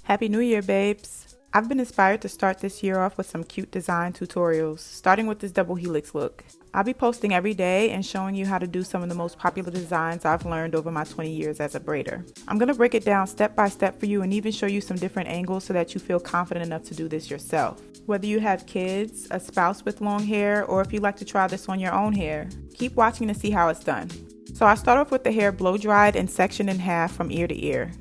Happy New Year, babes! I've been inspired to start this year off with some cute design tutorials, starting with this double helix look. I'll be posting every day and showing you how to do some of the most popular designs I've learned over my 20 years as a braider. I'm going to break it down step by step for you and even show you some different angles so that you feel confident enough to do this yourself. Whether you have kids, a spouse with long hair, or if you like to try this on your own hair, keep watching to see how it's done. So I start off with the hair blow dried and sectioned in half from ear to ear.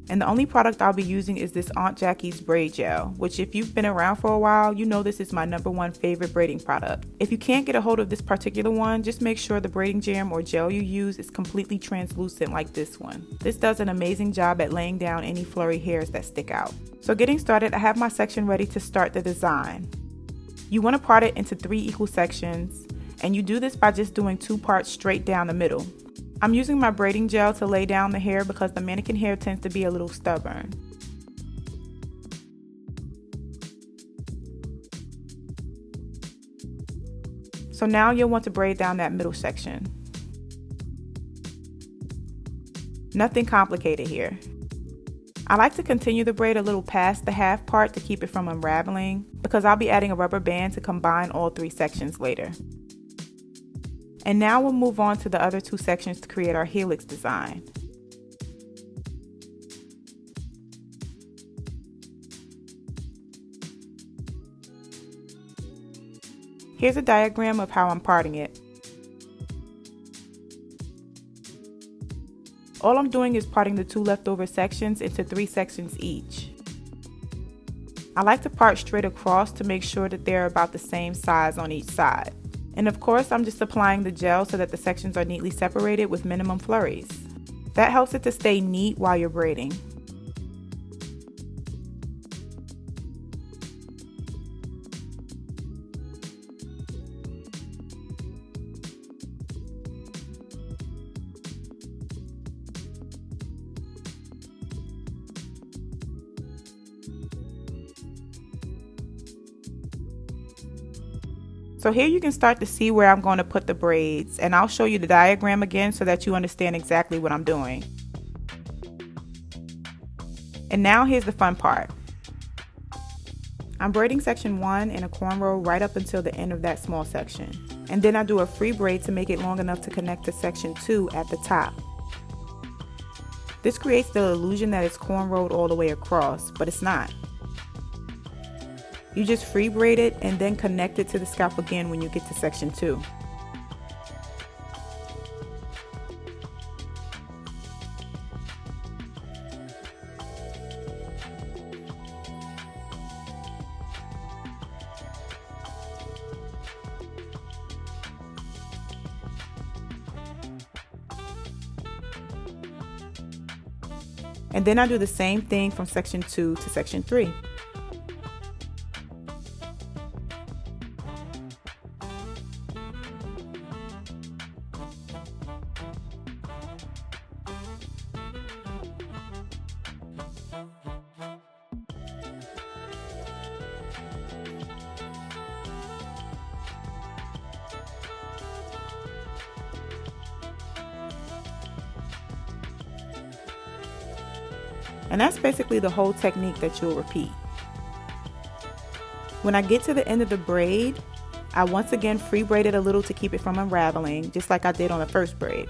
And the only product I'll be using is this Aunt Jackie's braid gel, which if you've been around for a while, you know this is my #1 favorite braiding product. If you can't get a hold of this particular one, just make sure the braiding jam or gel you use is completely translucent like this one. This does an amazing job at laying down any flurry hairs that stick out. So getting started, I have my section ready to start the design. You want to part it into 3 equal sections, and you do this by just doing 2 parts straight down the middle. I'm using my braiding gel to lay down the hair because the mannequin hair tends to be a little stubborn. So now you'll want to braid down that middle section. Nothing complicated here. I like to continue the braid a little past the half part to keep it from unraveling because I'll be adding a rubber band to combine all 3 sections later. And now we'll move on to the other 2 sections to create our helix design. Here's a diagram of how I'm parting it. All I'm doing is parting the 2 leftover sections into 3 sections each. I like to part straight across to make sure that they're about the same size on each side. And of course, I'm just applying the gel so that the sections are neatly separated with minimum flurries. That helps it to stay neat while you're braiding. So here you can start to see where I'm going to put the braids, and I'll show you the diagram again so that you understand exactly what I'm doing. And now here's the fun part. I'm braiding section 1 in a cornrow right up until the end of that small section. And then I do a free braid to make it long enough to connect to section 2 at the top. This creates the illusion that it's cornrowed all the way across, but it's not. You just free braid it and then connect it to the scalp again when you get to section 2. And then I do the same thing from section 2 to section 3. And that's basically the whole technique that you'll repeat. When I get to the end of the braid, I once again free braid it a little to keep it from unraveling, just like I did on the first braid.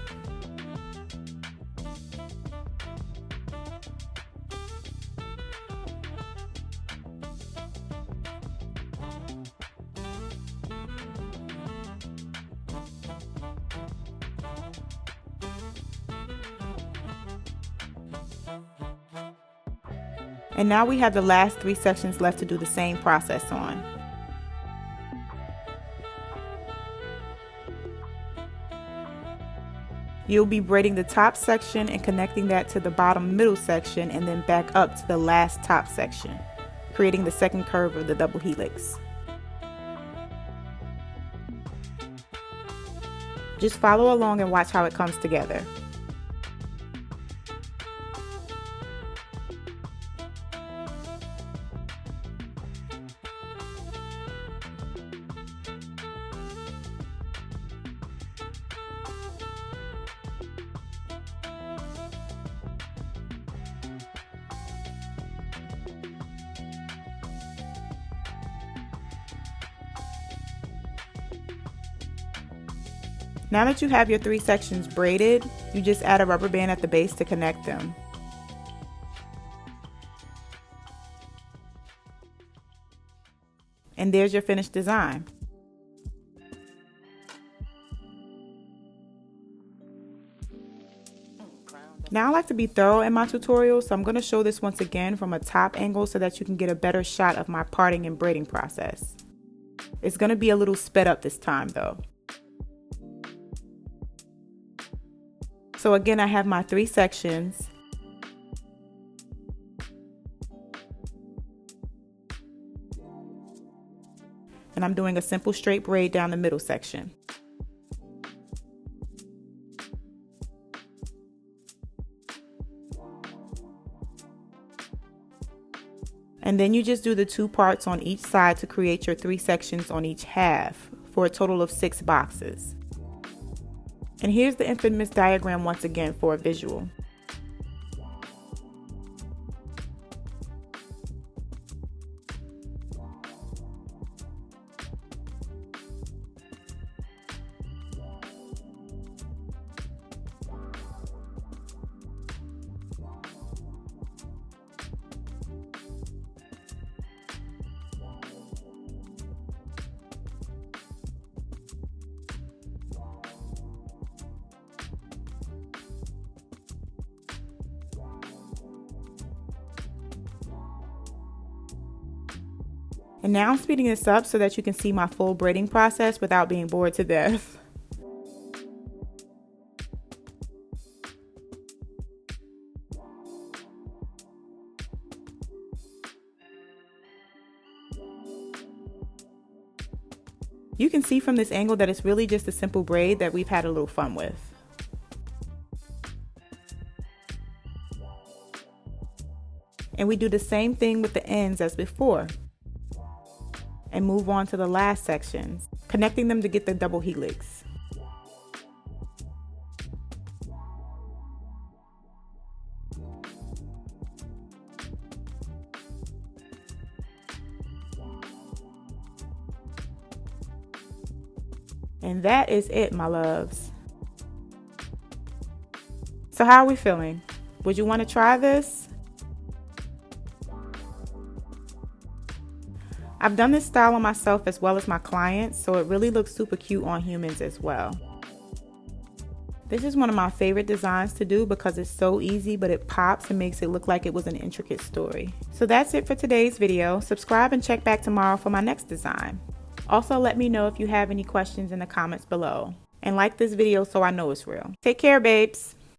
And now we have the last 3 sections left to do the same process on. You'll be braiding the top section and connecting that to the bottom middle section and then back up to the last top section, creating the second curve of the double helix. Just follow along and watch how it comes together. Now that you have your 3 sections braided, you just add a rubber band at the base to connect them. And there's your finished design. Now I like to be thorough in my tutorials, so I'm going to show this once again from a top angle so that you can get a better shot of my parting and braiding process. It's going to be a little sped up this time though. So again, I have my 3 sections. And I'm doing a simple straight braid down the middle section. And then you just do the 2 parts on each side to create your 3 sections on each half for a total of 6 boxes. And here's the infamous diagram once again for a visual. And now I'm speeding this up so that you can see my full braiding process without being bored to death. You can see from this angle that it's really just a simple braid that we've had a little fun with. And we do the same thing with the ends as before. And move on to the last sections, connecting them to get the double helix. And that is it, my loves. So how are we feeling? Would you want to try this? I've done this style on myself as well as my clients, so it really looks super cute on humans as well. This is one of my favorite designs to do because it's so easy, but it pops and makes it look like it was an intricate story. So that's it for today's video. Subscribe and check back tomorrow for my next design. Also, let me know if you have any questions in the comments below. And like this video so I know it's real. Take care, babes.